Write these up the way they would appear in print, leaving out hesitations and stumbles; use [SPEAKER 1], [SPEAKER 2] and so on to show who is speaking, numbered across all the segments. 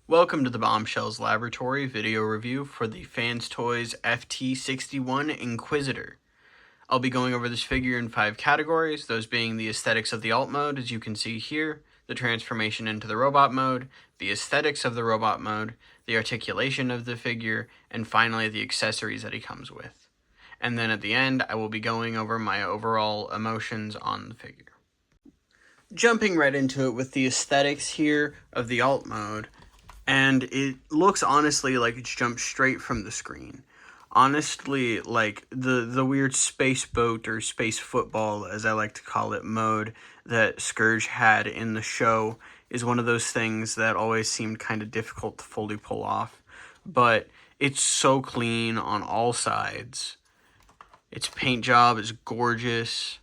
[SPEAKER 1] Welcome to the Bombshells Laboratory video review for the Fanstoys FT-61 Inquisitor. I'll be going over this figure in 5 categories, those being the aesthetics of the alt mode, as you can see here, the transformation into the robot mode, the aesthetics of the robot mode, the articulation of the figure, and finally the accessories that he comes with. And then at the end, I will be going over my overall emotions on the figure. Jumping right into it with the aesthetics here of the alt mode, and it looks honestly like it's jumped straight from the screen. Honestly, like the weird space boat or space football, as I like to call it, mode that Scourge had in the show is one of those things that always seemed kind of difficult to fully pull off. But it's so clean on all sides. Its paint job is gorgeous.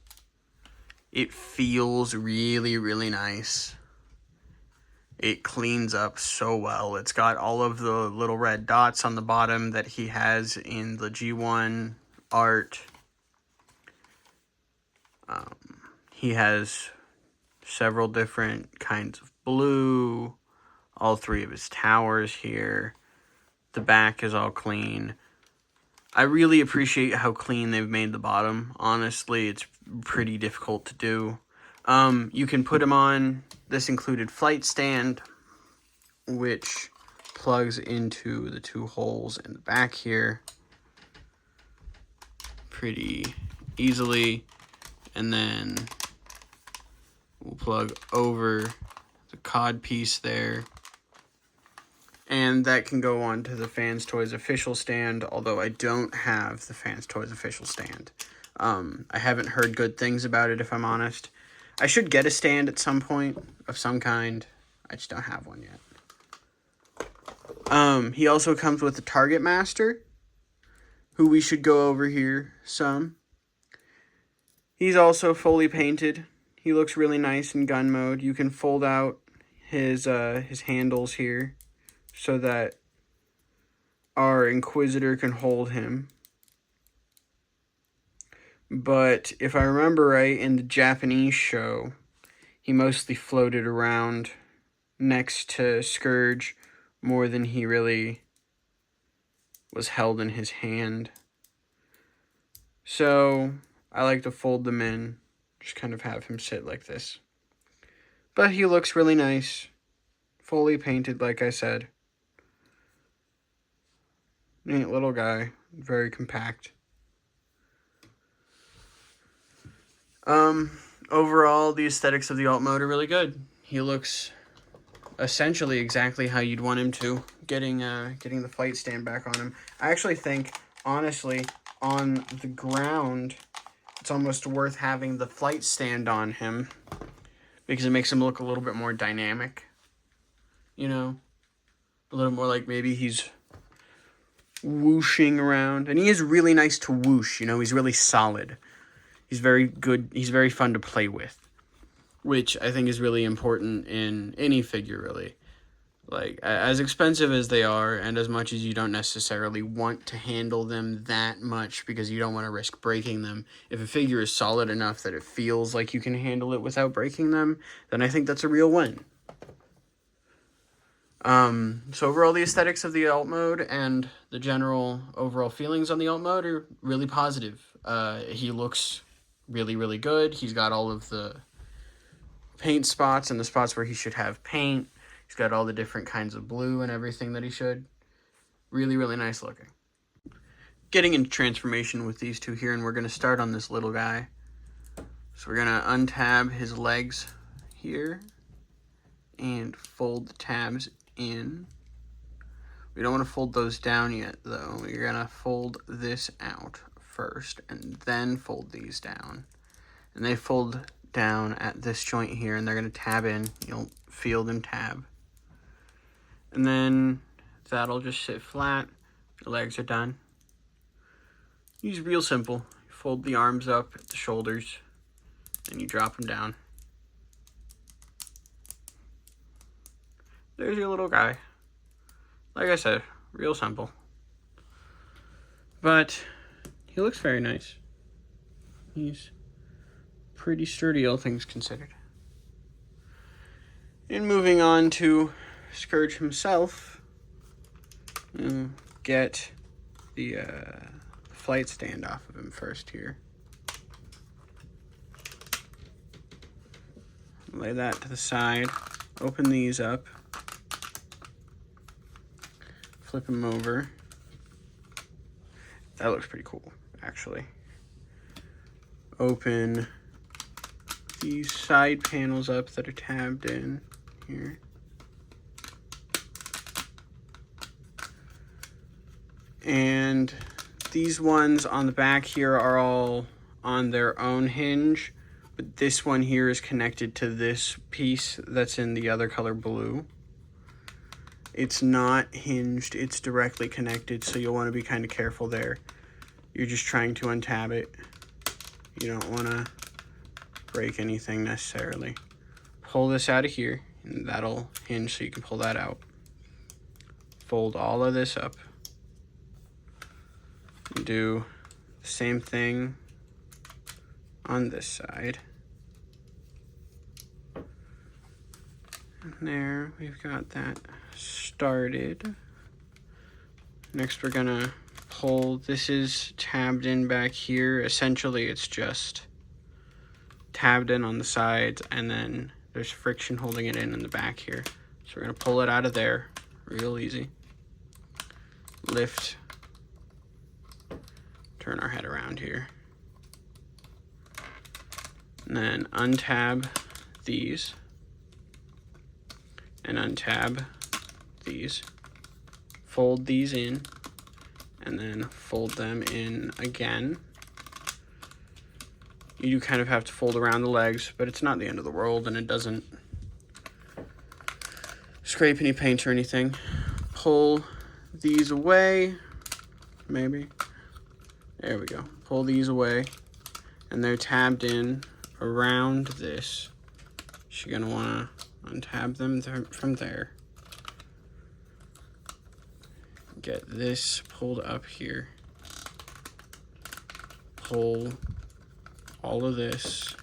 [SPEAKER 1] It feels really, really nice. It cleans up so well. It's got all of the little red dots on the bottom that he has in the G1 art. He has several different kinds of blue. All 3 of his towers here. The back is all clean. I really appreciate how clean they've made the bottom. Honestly, it's pretty difficult to do. You can put him on this included flight stand, which plugs into the 2 holes in the back here pretty easily, and then we'll plug over the cod piece there, and that can go on to the Fanstoys official stand, although I don't have the Fanstoys official stand. I haven't heard good things about it, if I'm honest. I should get a stand at some point of some kind. I just don't have one yet. He also comes with a Target Master, who we should go over here some. He's also fully painted. He looks really nice in gun mode. You can fold out his handles here so that our Inquisitor can hold him. But if I remember right, in the Japanese show, he mostly floated around next to Scourge more than he really was held in his hand. So I like to fold them in, just kind of have him sit like this. But he looks really nice, fully painted like I said. Neat little guy, very compact. Overall, the aesthetics of the alt mode are really good. He looks essentially exactly how you'd want him to, getting the flight stand back on him. I actually think, honestly, on the ground, it's almost worth having the flight stand on him, because it makes him look a little bit more dynamic, you know? A little more like maybe he's whooshing around. And he is really nice to whoosh, you know? He's really solid. He's very good. He's very fun to play with, which I think is really important in any figure, really. Like, as expensive as they are, and as much as you don't necessarily want to handle them that much because you don't want to risk breaking them, if a figure is solid enough that it feels like you can handle it without breaking them, then I think that's a real win. So overall, the aesthetics of the alt mode and the general overall feelings on the alt mode are really positive. He looks really, really good. He's got all of the paint spots and the spots where he should have paint. He's got all the different kinds of blue and everything that he should. Really, really nice looking. Getting into transformation with these 2 here, and we're going to start on this little guy. So we're going to untab his legs here and fold the tabs in. We don't want to fold those down yet, though. We're going to fold this out first and then fold these down. And they fold down at this joint here, and they're going to tab in. You'll feel them tab. And then that'll just sit flat. The legs are done. It's real simple. You fold the arms up at the shoulders, and you drop them down. There's your little guy. Like I said, real simple. But he looks very nice. He's pretty sturdy, all things considered. And moving on to Scourge himself, get the flight stand off of him first here. Lay that to the side. Open these up. Flip them over. That looks pretty cool, actually. Open these side panels up that are tabbed in here. And these ones on the back here are all on their own hinge, but this one here is connected to this piece that's in the other color blue. It's not hinged, it's directly connected, so you'll want to be kind of careful there. You're just trying to untab it. You don't want to break anything necessarily. Pull this out of here, and that'll hinge so you can pull that out. Fold all of this up. And do the same thing on this side. And there, we've got that started. Next, we're gonna pull, this is tabbed in back here. Essentially, it's just tabbed in on the sides, and then there's friction holding it in the back here. So we're gonna pull it out of there, real easy. Lift, turn our head around here. And then untab these. And untab these. Fold these in. And then fold them in again. You do kind of have to fold around the legs, but it's not the end of the world, and it doesn't scrape any paint or anything. Pull these away, maybe. There we go. Pull these away, and they're tabbed in around this. So you're gonna wanna untab them from there. Get this pulled up here. Pull all of this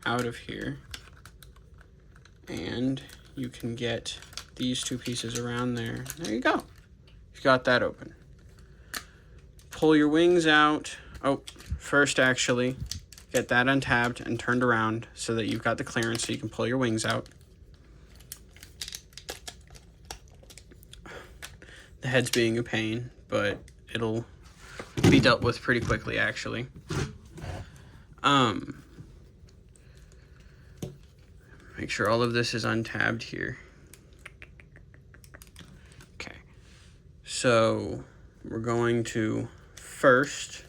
[SPEAKER 1] out of here, and you can get these two pieces around there. There you go. You've got that open. Pull your wings out. Oh, first actually, get that untabbed and turned around so that you've got the clearance so you can pull your wings out. The head's being a pain, but it'll be dealt with pretty quickly, actually. Make sure all of this is untabbed here. Okay, so we're going to first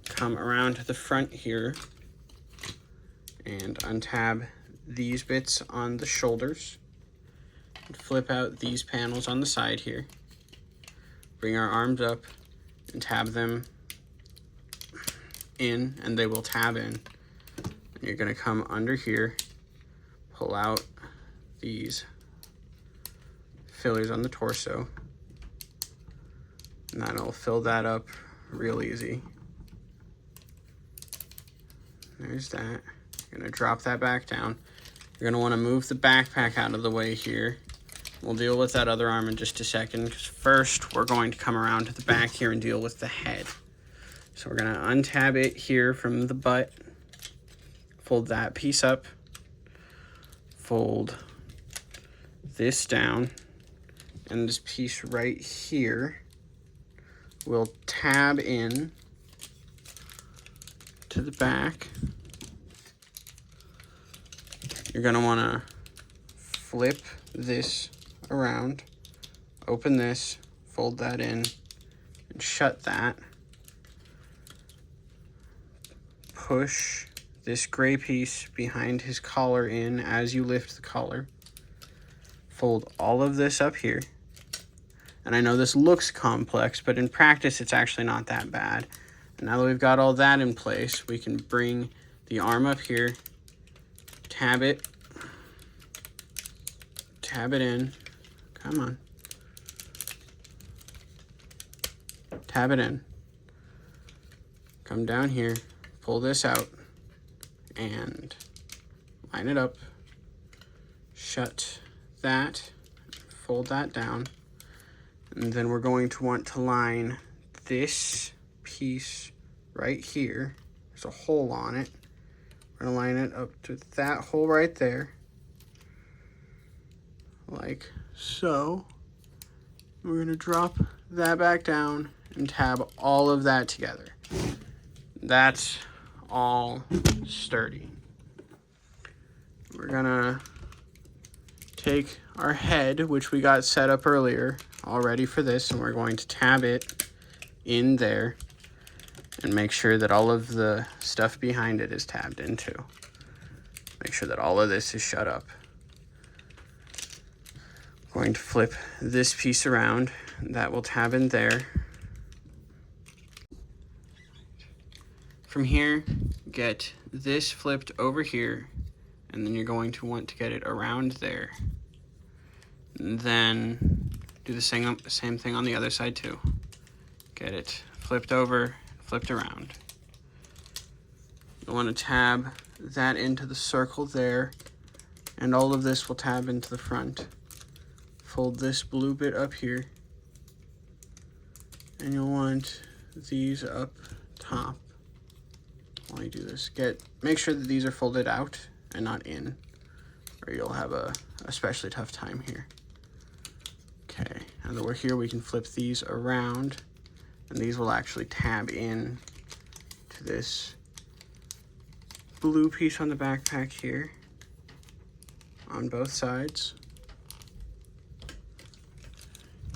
[SPEAKER 1] come around to the front here and untab these bits on the shoulders. And flip out these panels on the side here. Bring our arms up and tab them in, and they will tab in. And you're gonna come under here, pull out these fillers on the torso, and that'll fill that up real easy. There's that. You're gonna drop that back down. You're gonna wanna move the backpack out of the way here. We'll deal with that other arm in just a second, because first we're going to come around to the back here and deal with the head. So we're gonna untab it here from the butt, fold that piece up, fold this down, and this piece right here will tab in to the back. You're gonna wanna flip this around, open this, fold that in, and shut that. Push this gray piece behind his collar in as you lift the collar. Fold all of this up here. And I know this looks complex, but in practice it's actually not that bad. And now that we've got all that in place, we can bring the arm up here, tab it in. Come on. Tab it in. Come down here, pull this out, and line it up. Shut that. fold that down. And then we're going to want to line this piece right here. There's a hole on it. We're gonna line it up to that hole right there, like so. We're gonna drop that back down and tab all of that together. That's all sturdy. We're gonna take our head, which we got set up earlier already for this, and we're going to tab it in there and make sure that all of the stuff behind it is tabbed in too. Make sure that all of this is shut up. I'm going to flip this piece around. That will tab in there. From here, get this flipped over here, and then you're going to want to get it around there. And then do the same thing on the other side too. Get it flipped over, flipped around. You'll want to tab that into the circle there, and all of this will tab into the front. Fold this blue bit up here, and you'll want these up top. While you do this, make sure that these are folded out and not in, or you'll have a especially tough time here. Okay, now that we're here, we can flip these around, and these will actually tab in to this blue piece on the backpack here on both sides.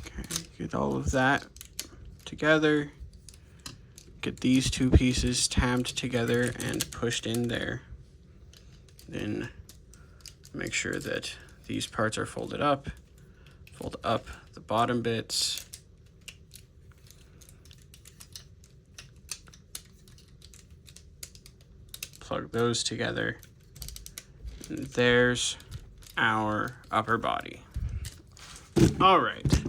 [SPEAKER 1] Okay, get all of that together. Get these two pieces tabbed together and pushed in there. Then make sure that these parts are folded up. Fold up the bottom bits. Plug those together. And there's our upper body. All right.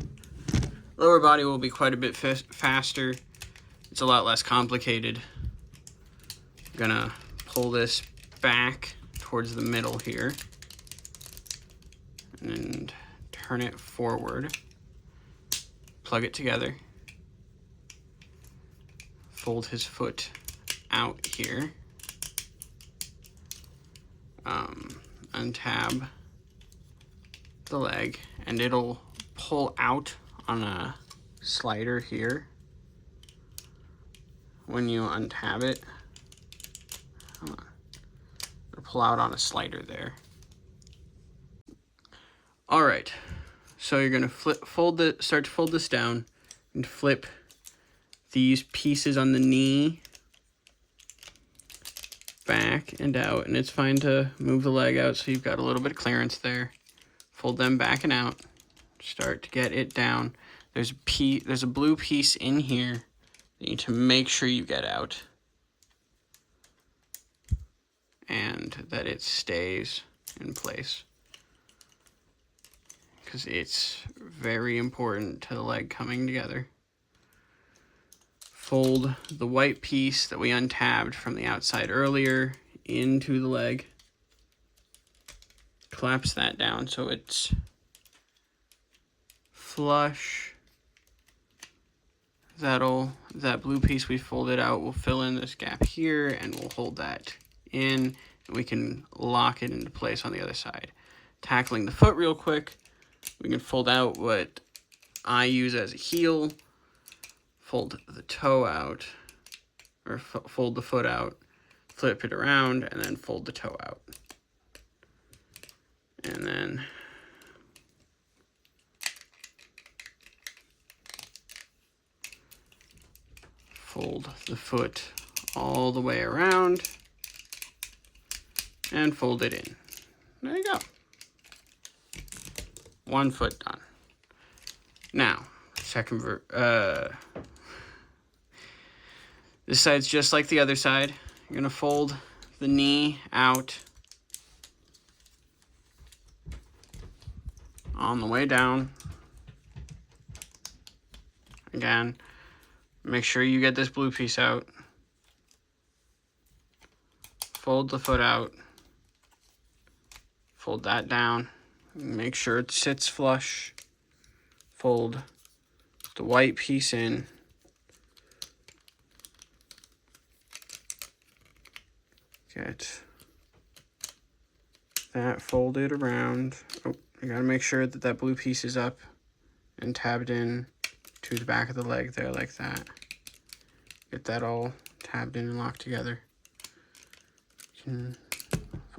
[SPEAKER 1] Lower body will be quite a bit faster. It's a lot less complicated. I'm gonna pull this back towards the middle here and turn it forward. Plug it together. Fold his foot out here. Untab the leg, and it'll pull out on a slider here when you untab it. It'll pull out on a slider there. All right, so you're gonna start to fold this down and flip these pieces on the knee back and out, and it's fine to move the leg out so you've got a little bit of clearance there. Fold them back and out. Start to get it down. There's a blue piece in here that you need to make sure you get out and that it stays in place, because it's very important to the leg coming together. Fold the white piece that we untabbed from the outside earlier into the leg. Collapse that down so it's flush. That blue piece we folded out will fill in this gap here, and we'll hold that in, and we can lock it into place on the other side. Tackling the foot real quick, we can fold out what I use as a heel. Fold the toe out, or fold the foot out, flip it around, and then fold the toe out. And then fold the foot all the way around and fold it in. There you go. One foot done. Now, this side's just like the other side. You're gonna fold the knee out on the way down. Again, make sure you get this blue piece out. Fold the foot out. Fold that down. Make sure it sits flush. fold the white piece in. Get that folded around. Oh, you gotta make sure that that blue piece is up and tabbed in to the back of the leg there like that. Get that all tabbed in and locked together.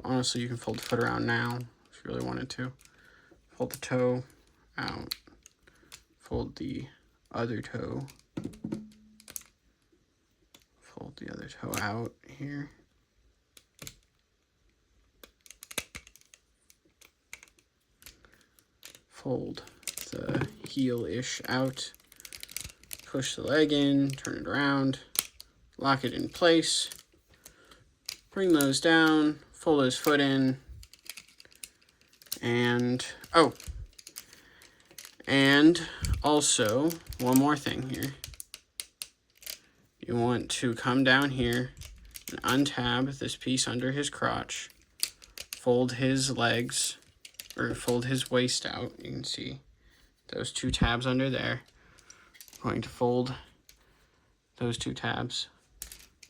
[SPEAKER 1] Honestly, you can fold the foot around now if you really wanted to. Fold the toe out. Fold the other toe. Fold the other toe out here. Fold the heel-ish out. Push the leg in, turn it around, lock it in place. Bring those down, fold his foot in, and, oh, and also, one more thing here. You want to come down here and untab this piece under his crotch, fold his legs, or fold his waist out. You can see those two tabs under there. I'm going to fold those two tabs.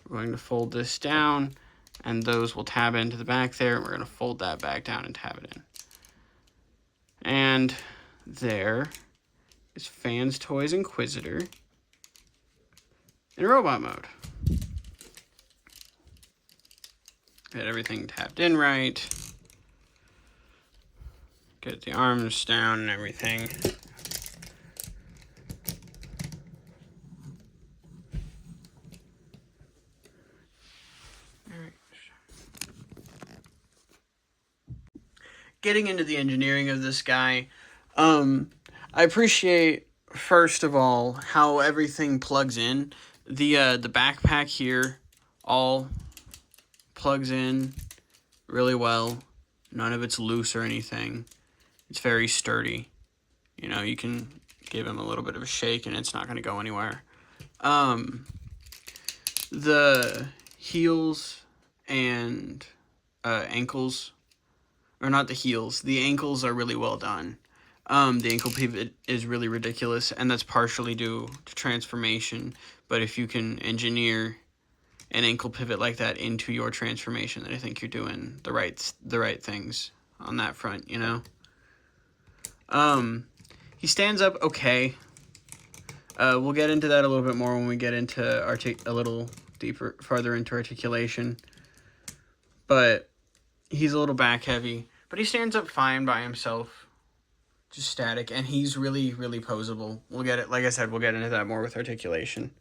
[SPEAKER 1] We're going to fold this down, and those will tab into the back there, and we're going to fold that back down and tab it in. And there is Fanstoys Inquisitor in robot mode. Get everything tabbed in right. Get the arms down and everything. Getting into the engineering of this guy, I appreciate, first of all, how everything plugs in. The backpack here all plugs in really well. None of it's loose or anything. It's very sturdy. You know, you can give him a little bit of a shake and it's not going to go anywhere. The heels and ankles, or not the heels, the ankles are really well done. The ankle pivot is really ridiculous, and that's partially due to transformation. But if you can engineer an ankle pivot like that into your transformation, then I think you're doing the right things on that front, you know? He stands up okay. We'll get into that a little bit more when we get into a little deeper, farther into articulation. But he's a little back heavy, but he stands up fine by himself, just static, and he's really, really posable. We'll get it, like I said, we'll get into that more with articulation.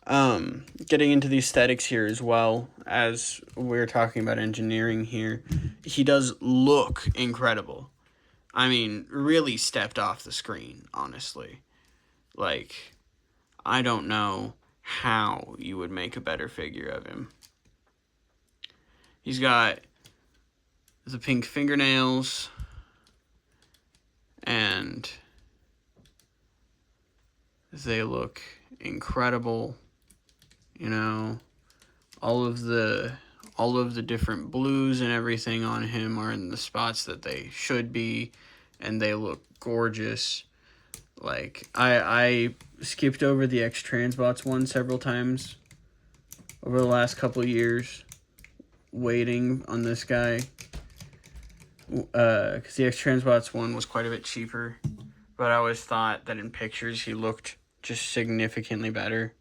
[SPEAKER 1] Getting into the aesthetics here as well, as we're talking about engineering here, he does look incredible. I mean, really stepped off the screen, honestly. Like, I don't know how you would make a better figure of him. He's got the pink fingernails, and they look incredible. You know, all of the different blues and everything on him are in the spots that they should be, and they look gorgeous. Like, I skipped over the X-Transbots one several times over the last couple of years, waiting on this guy, because the X-Transbots one was quite a bit cheaper, but I always thought that in pictures he looked just significantly better.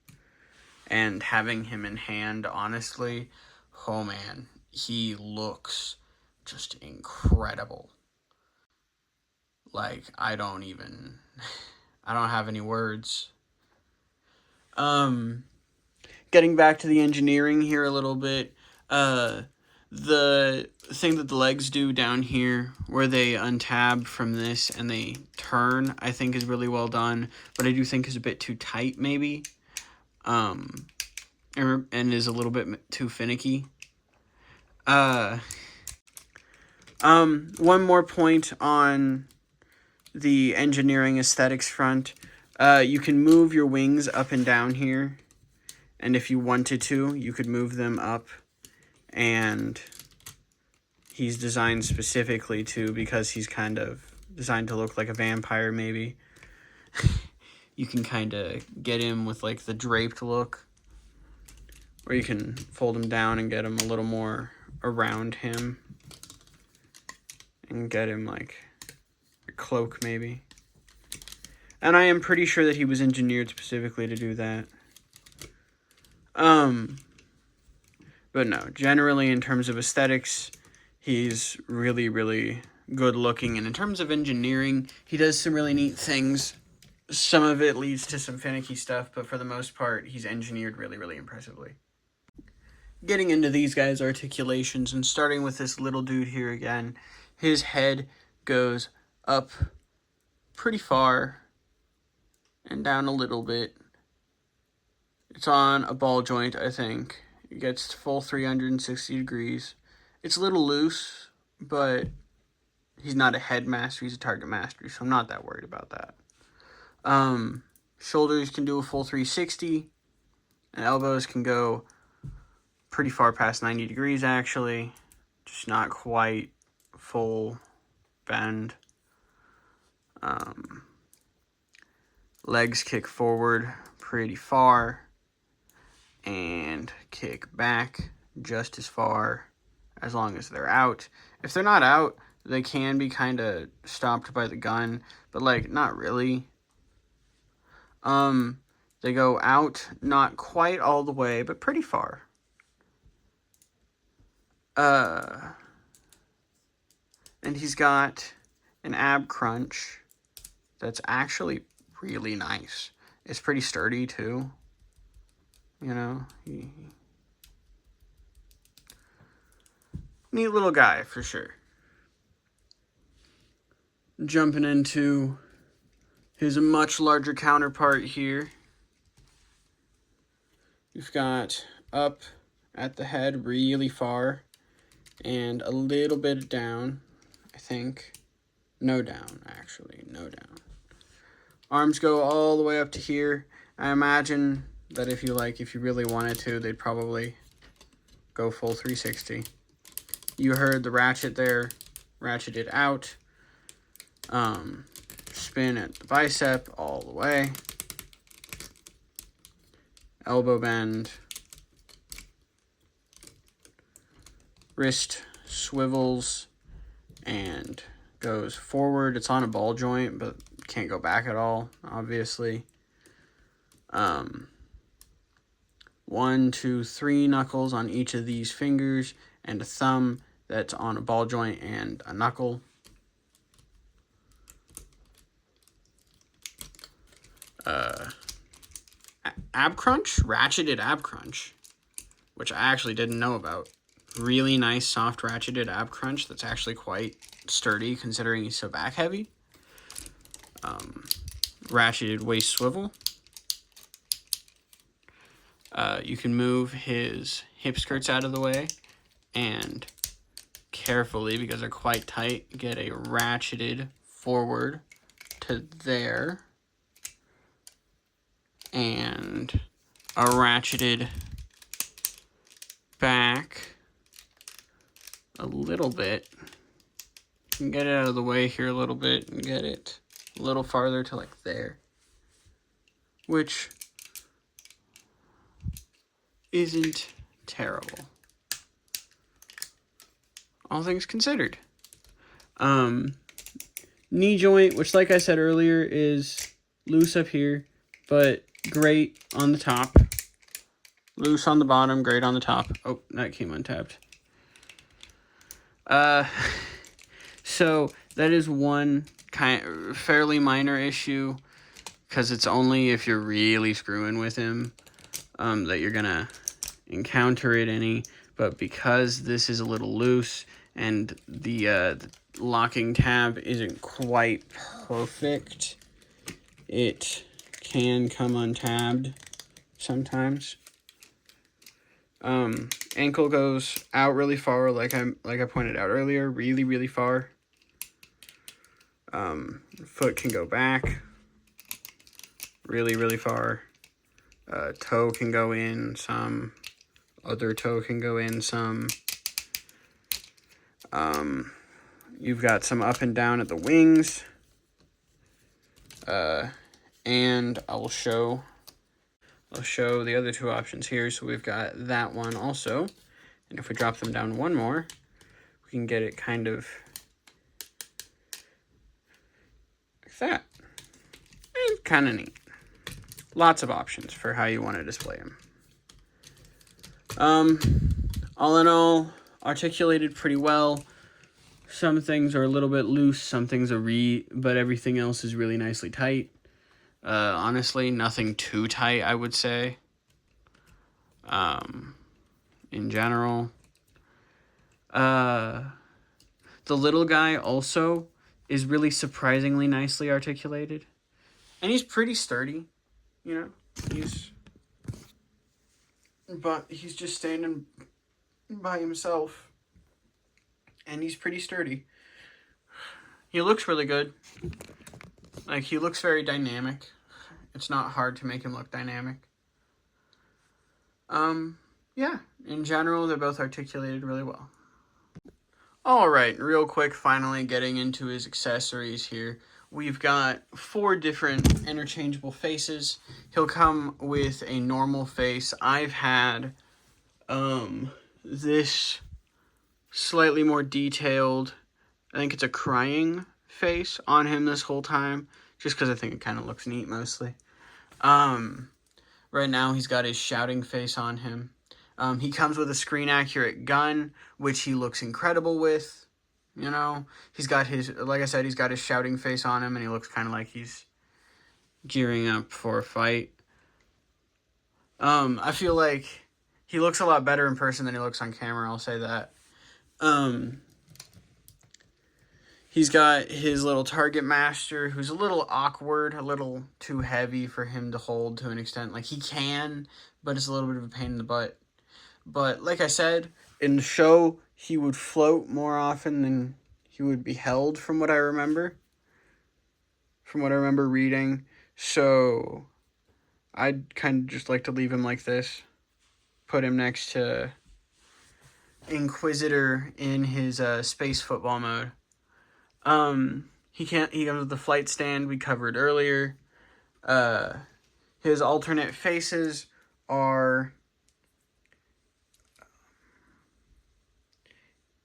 [SPEAKER 1] And having him in hand, honestly, oh man, he looks just incredible. Like, I don't have any words. Getting back to the engineering here a little bit, the thing that the legs do down here, where they untab from this and they turn, I think is really well done, but I do think is a bit too tight, maybe. And is a little bit too finicky. One more point on the engineering aesthetics front. You can move your wings up and down here, and if you wanted to, you could move them up, and he's designed specifically to, because he's kind of designed to look like a vampire, maybe. You can kind of get him with like the draped look, or you can fold him down and get him a little more around him and get him like a cloak maybe. And I am pretty sure that he was engineered specifically to do that. But no, generally in terms of aesthetics, he's really, really good looking. And in terms of engineering, he does some really neat things. Some of it leads to some finicky stuff, but for the most part, he's engineered really, really impressively. Getting into these guys' articulations and starting with this little dude here again, his head goes up pretty far and down a little bit. It's on a ball joint, I think. It gets to full 360 degrees. It's a little loose, but he's not a head master, he's a target master, so I'm not that worried about that. Shoulders can do a full 360, and elbows can go pretty far past 90 degrees, actually. Just not quite full bend. Legs kick forward pretty far and kick back just as far as long as they're out. If they're not out, they can be kind of stopped by the gun, but like not really. They go out not quite all the way, but pretty far. And he's got an ab crunch that's actually really nice. It's pretty sturdy too. You know, neat little guy for sure. Jumping into his much larger counterpart here. We've got up at the head really far and a little bit down, I think. No down, actually, no down. Arms go all the way up to here. I imagine that if you really wanted to, they'd probably go full 360. You heard the ratchet there, ratchet it out. Spin at the bicep all the way. Elbow bend. Wrist swivels and goes forward. It's on a ball joint, but can't go back at all, obviously. 1, 2, 3 knuckles on each of these fingers, and a thumb that's on a ball joint and a knuckle. Ab crunch? Ratcheted ab crunch, which I actually didn't know about. Really nice, soft, ratcheted ab crunch that's actually quite sturdy considering he's so back heavy. Ratcheted waist swivel. You can move his hip skirts out of the way and carefully, because they're quite tight, get a ratcheted forward to there and a ratcheted back a little bit. You can get it out of the way here a little bit and get it a little farther to like there, which isn't terrible, all things considered. Knee joint, which like I said earlier is loose up here, but great on the top. Loose on the bottom, great on the top. Oh, that came untapped. So that is one fairly minor issue, because it's only if you're really screwing with him that you're gonna encounter it any. But because this is a little loose and the locking tab isn't quite perfect, it can come untabbed sometimes. Ankle goes out really far, like I pointed out earlier, really, really far. Foot can go back really, really far. Toe can go in some. Other toe can go in some. you've got some up and down at the wings. And I'll show the other two options here. So we've got that one also. And if we drop them down one more, we can get it kind of like that. And kind of neat. Lots of options for how you want to display them. All in all, articulated pretty well. Some things are a little bit loose, some things are but everything else is really nicely tight. Honestly, nothing too tight, I would say. In general. The little guy also is really surprisingly nicely articulated. And he's pretty sturdy, you know. But he's just standing by himself. And he's pretty sturdy. He looks really good. Like, he looks very dynamic. It's not hard to make him look dynamic. Yeah, in general, they're both articulated really well. Alright, real quick, finally getting into his accessories here. We've got 4 different interchangeable faces. He'll come with a normal face. I've had, this slightly more detailed, I think it's a crying face on him this whole time, just because I think it kind of looks neat mostly. Right now he's got his shouting face on him. He comes with a screen accurate gun, which he looks incredible with. You know, he's got his, like I said, he's got his shouting face on him, and he looks kind of like he's gearing up for a fight. I feel like he looks a lot better in person than he looks on camera, I'll say that. He's got his little target master, who's a little awkward, a little too heavy for him to hold to an extent. Like, he can, but it's a little bit of a pain in the butt. But, like I said, in the show, he would float more often than he would be held, from what I remember. From what I remember reading. So, I'd kind of just like to leave him like this. Put him next to Inquisitor in his space football mode. He comes with the flight stand we covered earlier. His alternate faces are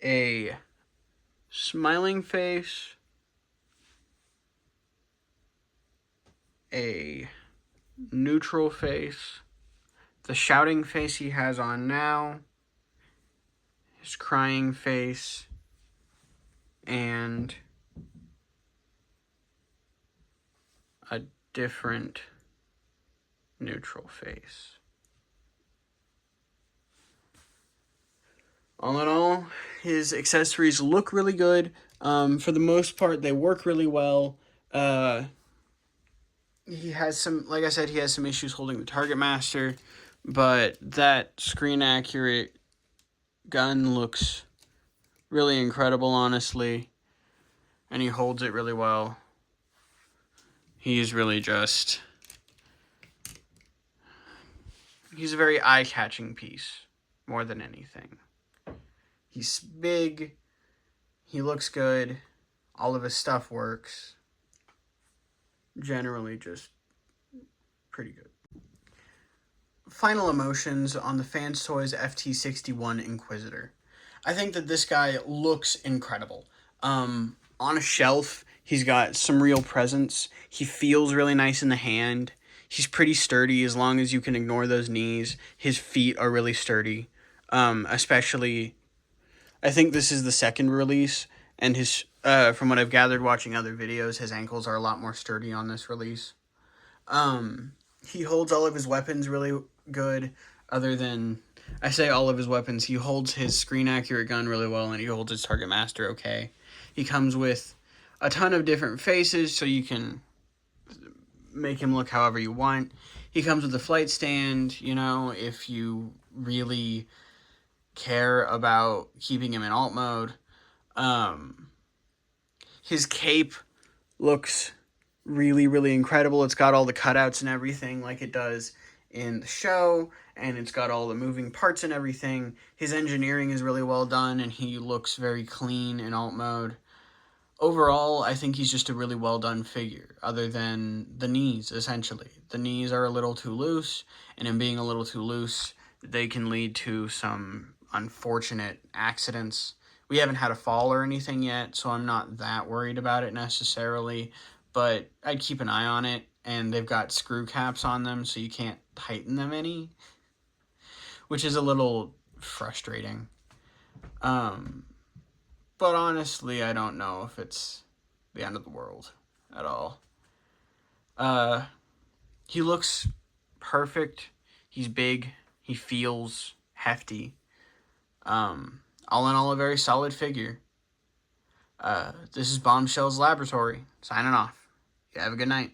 [SPEAKER 1] a smiling face, a neutral face, the shouting face he has on now, his crying face, and a different neutral face. All in all, his accessories look really good. For the most part, they work really well. He has some, like I said, he has some issues holding the target master, but that screen accurate gun looks really incredible, honestly, and he holds it really well. He's really just, he's a very eye-catching piece, more than anything. He's big, he looks good, all of his stuff works. Generally just pretty good. Final emotions on the Fanstoys FT-61 Inquisitor. I think that this guy looks incredible. On a shelf, he's got some real presence. He feels really nice in the hand. He's pretty sturdy as long as you can ignore those knees. His feet are really sturdy. Especially, I think this is the second release, and his, from what I've gathered watching other videos, his ankles are a lot more sturdy on this release. He holds all of his weapons really good, other than, I say all of his weapons, he holds his screen accurate gun really well, and he holds his target master okay. He comes with a ton of different faces, so you can make him look however you want. He comes with a flight stand, you know, if you really care about keeping him in alt mode. His cape looks really, really incredible. It's got all the cutouts and everything like it does in the show, and it's got all the moving parts and everything. His engineering is really well done, and he looks very clean in alt mode. overall, I think he's just a really well done figure, other than the knees, essentially. The knees are a little too loose, and in being a little too loose, they can lead to some unfortunate accidents. We haven't had a fall or anything yet, so I'm not that worried about it necessarily, but I'd keep an eye on it, and they've got screw caps on them, so you can't tighten them any, which is a little frustrating. But honestly, I don't know if it's the end of the world at all. He looks perfect. He's big. He feels hefty. All in all, a very solid figure. This is Bombshells Laboratory, signing off. You have a good night.